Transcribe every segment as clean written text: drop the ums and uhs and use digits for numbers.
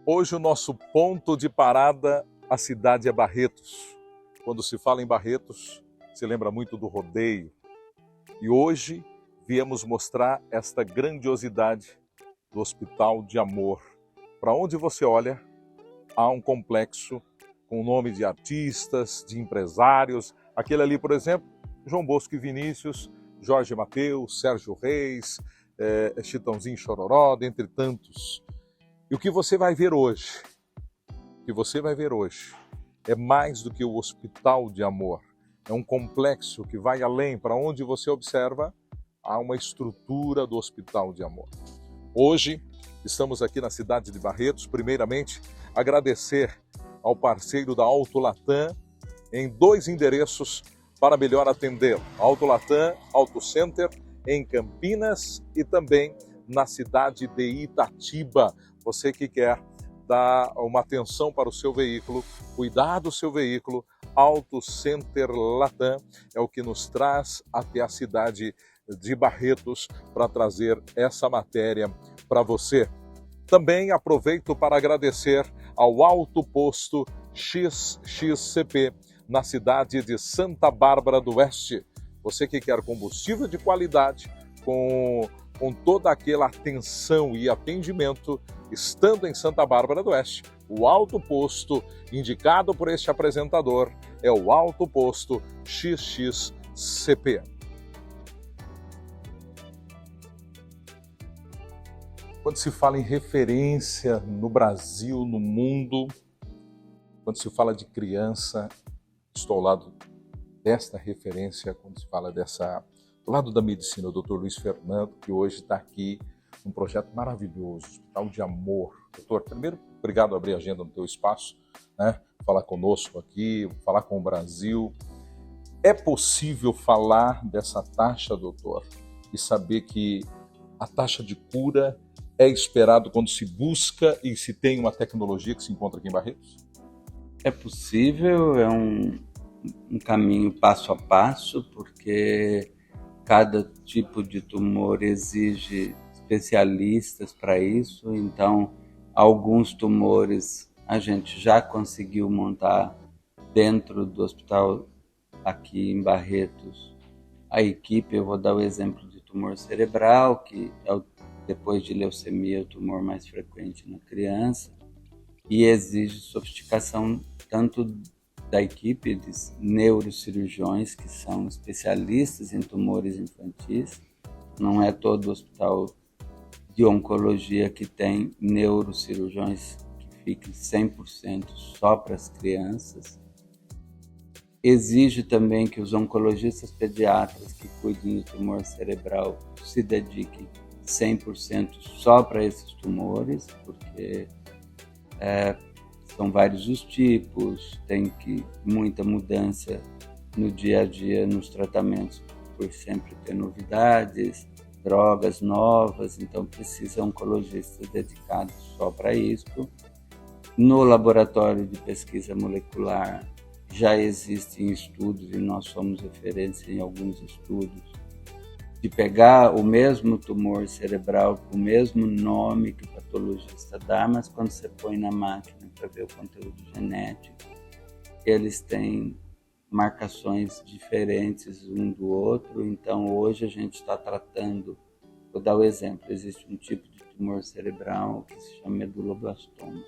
Hoje o nosso ponto de parada, a cidade é Barretos. Quando se fala em Barretos, se lembra muito do rodeio. E hoje viemos mostrar esta grandiosidade do Hospital de Amor. Para onde você olha, há um complexo com o nome de artistas, de empresários. Aquele ali, por exemplo, João Bosco e Vinícius, Jorge Mateus, Sérgio Reis, Chitãozinho Chororó, dentre tantos. E o que você vai ver hoje, é mais do que o Hospital de Amor. É um complexo que vai além. Para onde você observa, há uma estrutura do Hospital de Amor. Hoje, estamos aqui na cidade de Barretos. Primeiramente, agradecer ao parceiro da Auto Latam em 2 endereços para melhor atender. Auto Latam, Auto Center, em Campinas e também na cidade de Itatiba. Você que quer dar uma atenção para o seu veículo, cuidar do seu veículo, Auto Center Latam é o que nos traz até a cidade de Barretos para trazer essa matéria para você. Também aproveito para agradecer ao Alto Posto XXCP na cidade de Santa Bárbara do Oeste. Você que quer combustível de qualidade, com toda aquela atenção e atendimento, estando em Santa Bárbara do Oeste, o Alto Posto indicado por este apresentador é o Alto Posto XXCP. Quando se fala em referência no Brasil, no mundo, quando se fala de criança, estou ao lado desta referência, quando se fala do lado da medicina, o Dr. Luiz Fernando, que hoje está aqui num projeto maravilhoso, Hospital de Amor. Doutor, primeiro, obrigado por abrir a agenda no teu espaço, né? Falar conosco aqui, falar com o Brasil. É possível falar dessa taxa, doutor, e saber que a taxa de cura é esperado quando se busca e se tem uma tecnologia que se encontra aqui em Barretos? É possível, é um caminho passo a passo, porque cada tipo de tumor exige especialistas para isso, então alguns tumores a gente já conseguiu montar dentro do hospital aqui em Barretos. A equipe, eu vou dar o exemplo de tumor cerebral, que é depois de leucemia o tumor mais frequente na criança, e exige sofisticação tanto da equipe de neurocirurgiões, que são especialistas em tumores infantis. Não é todo hospital de oncologia que tem neurocirurgiões que fiquem 100% só para as crianças. Exige também que os oncologistas pediatras que cuidem de tumor cerebral se dediquem 100% só para esses tumores, porque são vários os tipos, tem muita mudança no dia a dia nos tratamentos, por sempre ter novidades, drogas novas, então precisa oncologistas dedicados só para isso. No laboratório de pesquisa molecular já existem estudos, e nós somos referência em alguns estudos, de pegar o mesmo tumor cerebral com o mesmo nome que o patologista dá, mas quando você põe na máquina para ver o conteúdo genético, eles têm marcações diferentes um do outro. Então hoje a gente está tratando, vou dar o exemplo, existe um tipo de tumor cerebral que se chama meduloblastoma.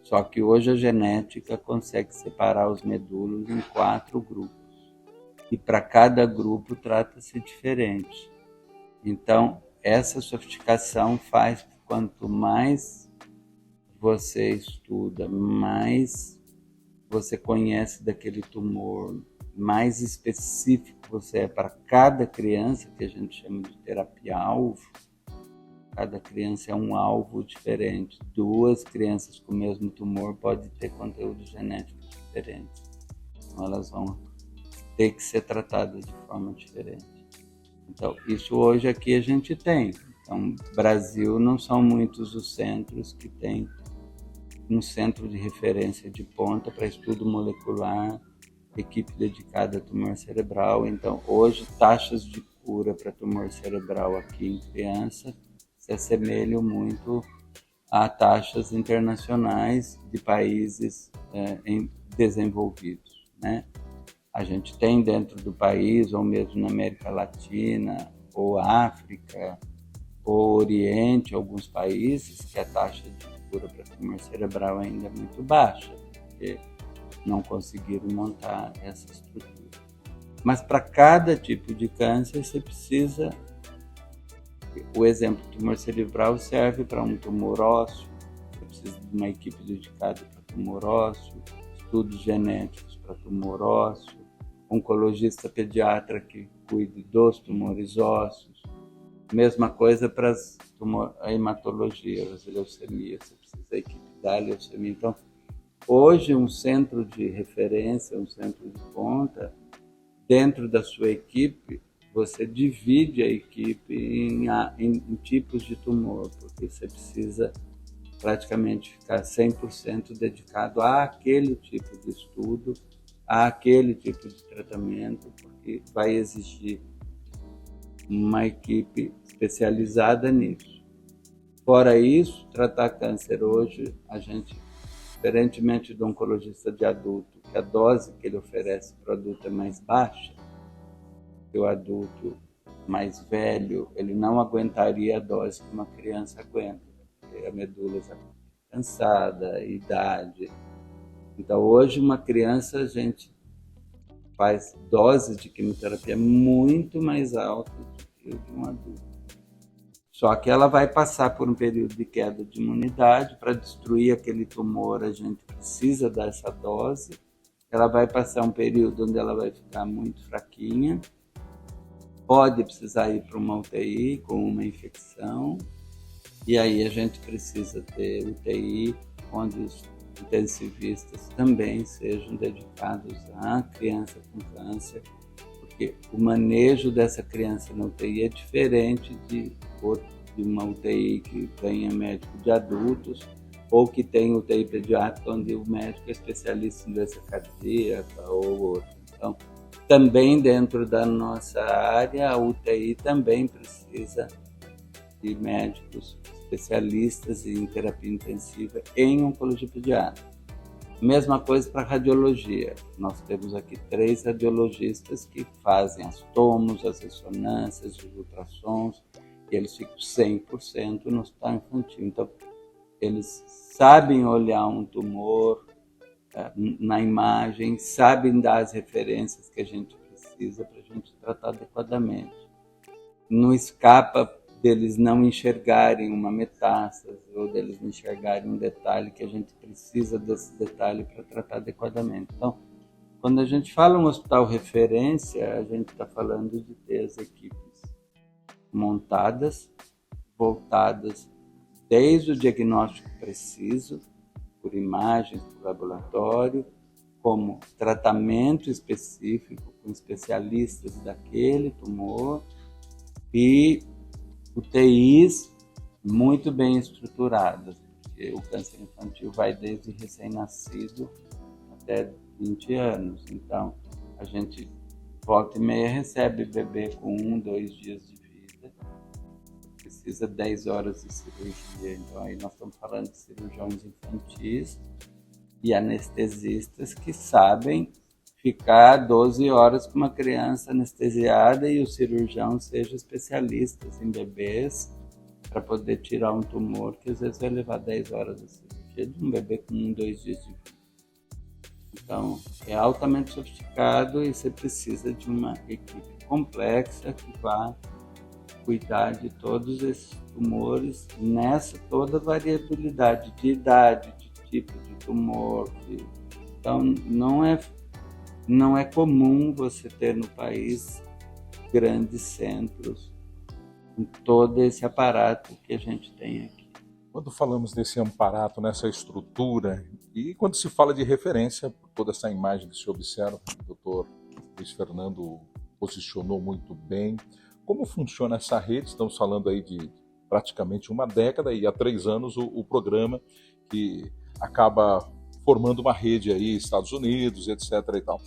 Só que hoje a genética consegue separar os medúlos em 4 grupos. E para cada grupo trata-se diferente. Então, essa sofisticação faz que quanto mais você estuda, mais você conhece daquele tumor, mais específico você é para cada criança, que a gente chama de terapia-alvo. Cada criança é um alvo diferente. 2 crianças com o mesmo tumor podem ter conteúdo genético diferente. Então, elas vão ter que ser tratadas de forma diferente. Então, isso hoje aqui a gente tem. Então, Brasil não são muitos os centros que têm um centro de referência de ponta para estudo molecular, equipe dedicada a tumor cerebral. Então, hoje, taxas de cura para tumor cerebral aqui em criança se assemelham muito a taxas internacionais de países desenvolvidos, né? A gente tem dentro do país, ou mesmo na América Latina, ou África, ou Oriente, alguns países que a taxa de cura para tumor cerebral ainda é muito baixa, porque não conseguiram montar essa estrutura. Mas para cada tipo de câncer você precisa... O exemplo do tumor cerebral serve para um tumor ósseo, você precisa de uma equipe dedicada para tumor ósseo, estudos genéticos para tumor ósseo, oncologista pediatra que cuide dos tumores ósseos. Mesma coisa para a hematologia, as leucemias, você precisa da equipe da leucemia. Então, hoje, um centro de referência, um centro de ponta, dentro da sua equipe, você divide a equipe em tipos de tumor, porque você precisa praticamente ficar 100% dedicado àquele tipo de estudo, àquele tipo de tratamento, porque vai exigir uma equipe especializada nisso. Fora isso, tratar câncer hoje, a gente, diferentemente do oncologista de adulto, que a dose que ele oferece para o adulto é mais baixa, que o adulto mais velho, ele não aguentaria a dose que uma criança aguenta, porque a medula está cansada, a idade. Então, hoje, uma criança, a gente faz doses de quimioterapia muito mais altas do que de um adulto. Só que ela vai passar por um período de queda de imunidade. Para destruir aquele tumor, a gente precisa dessa dose. Ela vai passar um período onde ela vai ficar muito fraquinha, pode precisar ir para uma UTI com uma infecção, e aí a gente precisa ter UTI onde os intensivistas também sejam dedicados à criança com câncer, porque o manejo dessa criança na UTI é diferente de uma UTI que tenha médico de adultos, ou que tem UTI pediátrica, onde o médico é especialista em doença cardíaca ou outro. Então, também dentro da nossa área, a UTI também precisa de médicos especialistas em terapia intensiva em oncologia pediátrica. Mesma coisa para radiologia. Nós temos aqui 3 radiologistas que fazem as tomos, as ressonâncias, os ultrassons, e eles ficam 100% no hospital infantil. Então, eles sabem olhar um tumor na imagem, sabem dar as referências que a gente precisa para a gente tratar adequadamente. Não escapa deles não enxergarem uma metástase ou deles não enxergarem um detalhe que a gente precisa desse detalhe para tratar adequadamente. Então, quando a gente fala um hospital referência, a gente está falando de ter as equipes montadas, voltadas desde o diagnóstico preciso, por imagens, por laboratório, como tratamento específico com especialistas daquele tumor e UTIs muito bem estruturadas, porque o câncer infantil vai desde recém-nascido até 20 anos. Então, a gente volta e meia recebe bebê com 1, 2 dias de vida, precisa 10 horas de cirurgia. Então, aí nós estamos falando de cirurgiões infantis e anestesistas que sabem ficar 12 horas com uma criança anestesiada e o cirurgião seja especialista em bebês para poder tirar um tumor que às vezes vai levar 10 horas de cirurgia de um bebê com 1, 2 dias de vida. Então, é altamente sofisticado e você precisa de uma equipe complexa que vá cuidar de todos esses tumores nessa toda variabilidade de idade, de tipo de tumor. Então, não é comum você ter no país grandes centros com todo esse aparato que a gente tem aqui. Quando falamos desse aparato, nessa estrutura, e quando se fala de referência, toda essa imagem que se observa, o doutor Luiz Fernando posicionou muito bem. Como funciona essa rede? Estamos falando aí de praticamente uma década e há 3 anos o programa que acaba formando uma rede aí, Estados Unidos, etc. e tal.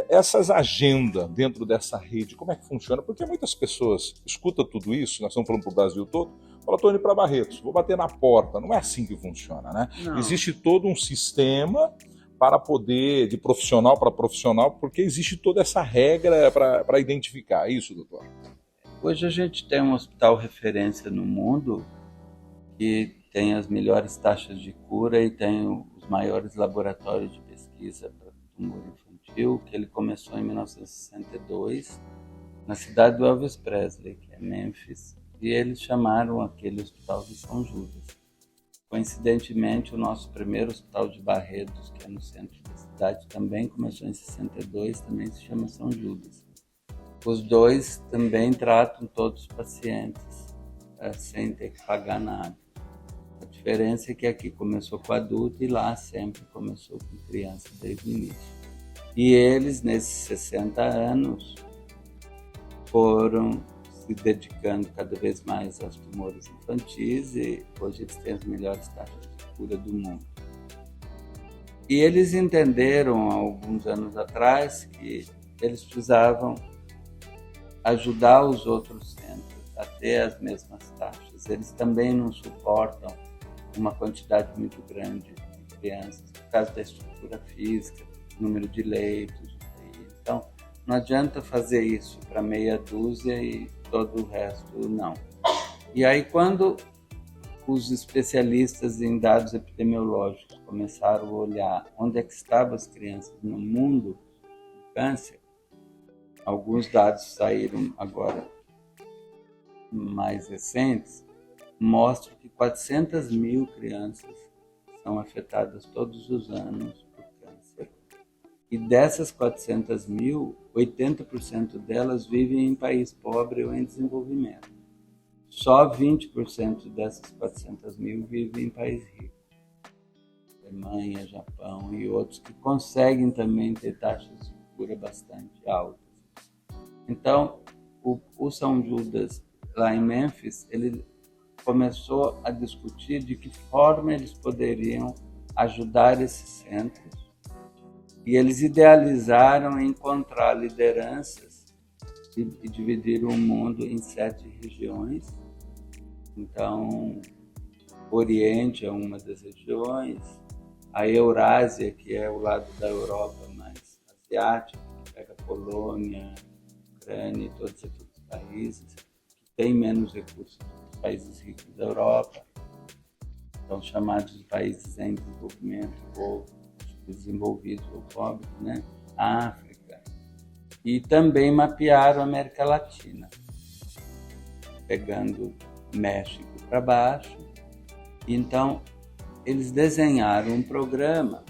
Essas agendas dentro dessa rede, como é que funciona? Porque muitas pessoas escutam tudo isso, nós estamos falando para o Brasil todo, Fala, estou indo para Barretos, vou bater na porta. Não é assim que funciona, né? Não. Existe todo um sistema para poder, de profissional para profissional, porque existe toda essa regra para identificar. É isso, doutor? Hoje a gente tem um hospital referência no mundo que tem as melhores taxas de cura e tem os maiores laboratórios de pesquisa para tumor infantil, que ele começou em 1962, na cidade do Elvis Presley, que é Memphis, e eles chamaram aquele hospital de São Judas. Coincidentemente, o nosso primeiro hospital de Barretos, que é no centro da cidade, também começou em 62, também se chama São Judas. Os dois também tratam todos os pacientes sem ter que pagar nada. A diferença é que aqui começou com adulto e lá sempre começou com criança desde o início. E eles, nesses 60 anos, foram se dedicando cada vez mais aos tumores infantis e hoje eles têm as melhores taxas de cura do mundo. E eles entenderam, há alguns anos atrás, que eles precisavam ajudar os outros centros a ter as mesmas taxas. Eles também não suportam uma quantidade muito grande de crianças, por causa da estrutura física, número de leitos. Então, não adianta fazer isso para meia dúzia e todo o resto não. E aí, quando os especialistas em dados epidemiológicos começaram a olhar onde é que estavam as crianças no mundo do câncer, alguns dados saíram agora mais recentes, mostram que 400 mil crianças são afetadas todos os anos por câncer. E dessas 400 mil, 80% delas vivem em país pobre ou em desenvolvimento. Só 20% dessas 400 mil vivem em país rico. Alemanha, Japão e outros que conseguem também ter taxas de cura bastante altas. Então, o São Judas, lá em Memphis, ele começou a discutir de que forma eles poderiam ajudar esses centros. E eles idealizaram encontrar lideranças e dividiram o mundo em 7 regiões. Então, o Oriente é uma das regiões, a Eurásia, que é o lado da Europa mais asiática, que pega a Polônia, Ucrânia e todos aqueles países que têm menos recursos que os países ricos da Europa, são chamados de países em desenvolvimento ou desenvolvidos ou pobres, né? A África. E também mapearam a América Latina, pegando México para baixo. Então, eles desenharam um programa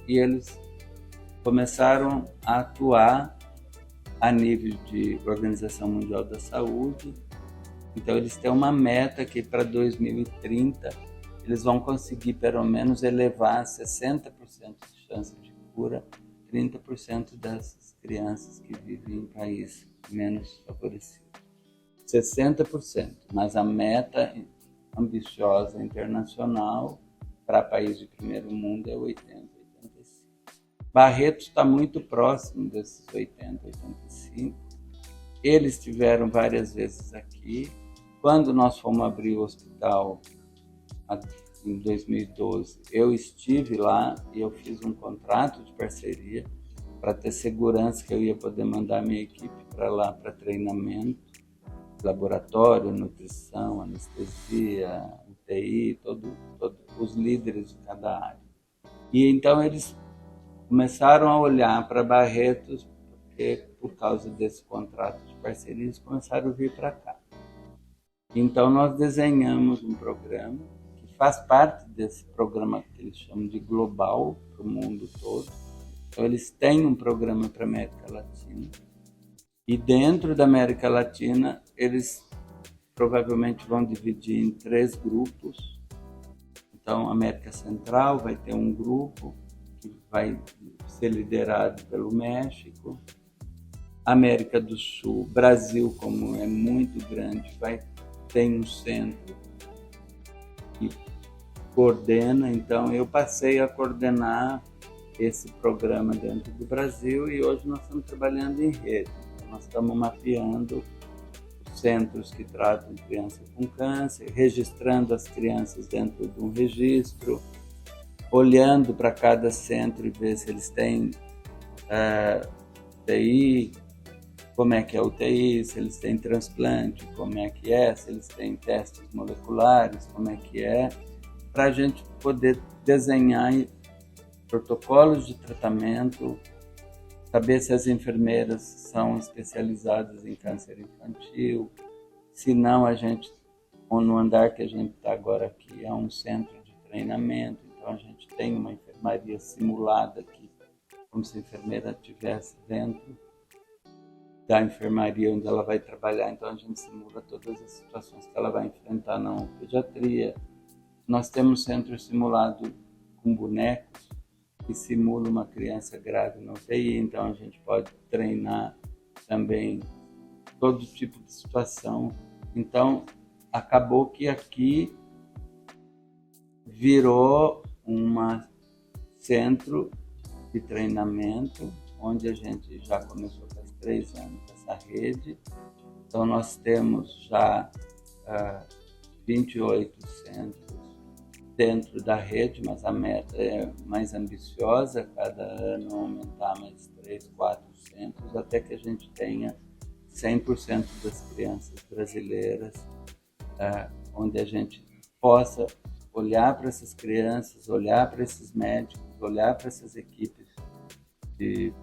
e eles começaram a atuar a nível de Organização Mundial da Saúde. Então, eles têm uma meta que para 2030 eles vão conseguir pelo menos elevar 60% de chance de cura, 30% dessas crianças que vivem em países menos favorecidos. 60%, mas a meta ambiciosa internacional para países de primeiro mundo é 80%, 85%. Barretos está muito próximo desses 80%, 85%. Eles estiveram várias vezes aqui. Quando nós fomos abrir o hospital em 2012, eu estive lá e eu fiz um contrato de parceria para ter segurança que eu ia poder mandar minha equipe para lá para treinamento, laboratório, nutrição, anestesia, UTI, todos os líderes de cada área. E então eles começaram a olhar para Barretos, porque por causa desse contrato de parceria eles começaram a vir para cá. Então nós desenhamos um programa que faz parte desse programa que eles chamam de global, para o mundo todo. Então eles têm um programa para a América Latina. E dentro da América Latina, eles provavelmente vão dividir em 3 grupos. Então, a América Central vai ter um grupo que vai ser liderado pelo México. América do Sul, Brasil, como é muito grande, ter um centro que coordena. Então, eu passei a coordenar esse programa dentro do Brasil e hoje nós estamos trabalhando em rede. Nós estamos mapeando os centros que tratam crianças com câncer, registrando as crianças dentro de um registro, olhando para cada centro e ver se eles têm UTI, como é que é a UTI, se eles têm transplante, como é que é, se eles têm testes moleculares, como é que é, para a gente poder desenhar protocolos de tratamento, saber se as enfermeiras são especializadas em câncer infantil, se não a gente, ou no andar que a gente está agora aqui, é um centro de treinamento, então a gente tem uma enfermaria simulada aqui, como se a enfermeira estivesse dentro da enfermaria onde ela vai trabalhar, então a gente simula todas as situações que ela vai enfrentar na pediatria. Nós temos centro simulado com bonecos que simula uma criança grávida na UTI, então a gente pode treinar também todo tipo de situação. Então acabou que aqui virou um centro de treinamento, onde a gente já começou faz 3 anos essa rede. Então nós temos já 28 centros dentro da rede, mas a meta é mais ambiciosa, cada ano aumentar mais 3, 4 centros, até que a gente tenha 100% das crianças brasileiras, onde a gente possa olhar para essas crianças, olhar para esses médicos, olhar para essas equipes de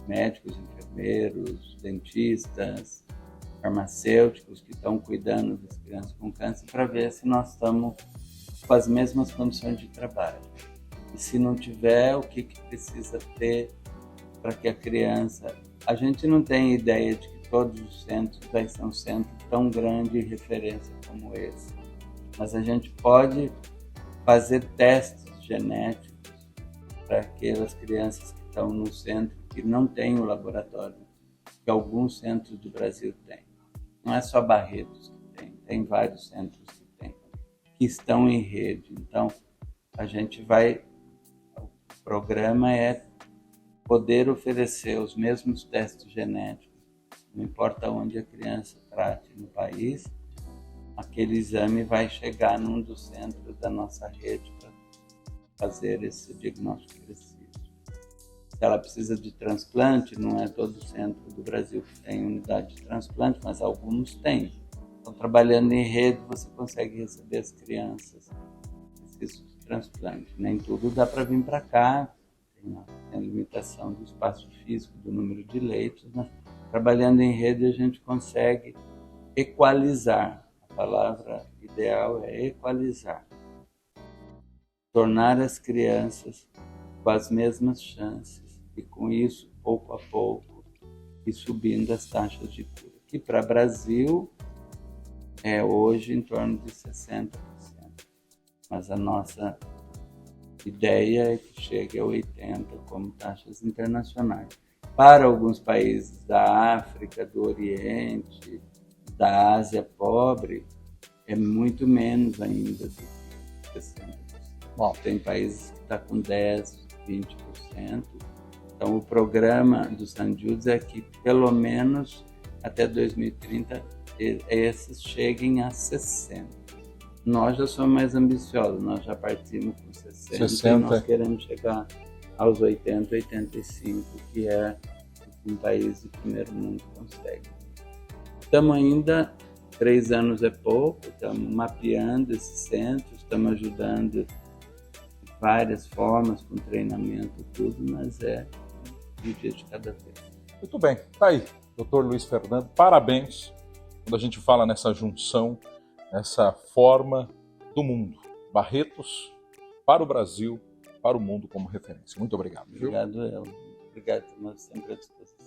médicos, enfermeiros, dentistas, farmacêuticos que estão cuidando das crianças com câncer, para ver se nós estamos com as mesmas condições de trabalho. E se não tiver, o que precisa ter para que a criança... A gente não tem ideia de que todos os centros vai ser um centro tão grande e referência como esse, mas a gente pode fazer testes genéticos para aquelas crianças que estão no centro que não tem o laboratório, que alguns centros do Brasil têm. Não é só Barretos que tem vários centros que tem, que estão em rede. Então, a gente vai... O programa é poder oferecer os mesmos testes genéticos, não importa onde a criança trate no país, aquele exame vai chegar num dos centros da nossa rede para fazer esse diagnóstico preciso. Se ela precisa de transplante, não é todo centro do Brasil que tem unidade de transplante, mas alguns têm. Então, trabalhando em rede, você consegue receber as crianças que precisam de transplante. Nem tudo dá para vir para cá, tem a limitação do espaço físico, do número de leitos, mas trabalhando em rede a gente consegue equalizar. A palavra ideal é equalizar. Tornar as crianças com as mesmas chances e com isso, pouco a pouco, ir subindo as taxas de cura. Que para o Brasil é hoje em torno de 60%, mas a nossa ideia é que chegue a 80% como taxas internacionais. Para alguns países da África, do Oriente, da Ásia pobre, é muito menos ainda do que 60%. Bom, tem países que estão com 10%, 20%. Então, o programa do St. Jude's é que, pelo menos, até 2030, esses cheguem a 60%. Nós já somos mais ambiciosos, nós já partimos com 60%. E nós queremos chegar aos 80%, 85%, que é o que um país de primeiro mundo consegue. Estamos ainda, 3 anos é pouco, estamos mapeando esses centros, estamos ajudando de várias formas, com treinamento e tudo, mas é um dia de cada vez. Muito bem, tá aí, Dr. Luiz Fernando, parabéns quando a gente fala nessa junção, essa forma do mundo. Barretos para o Brasil, para o mundo como referência. Muito obrigado. Obrigado, eu. Obrigado, estamos sempre à disposição.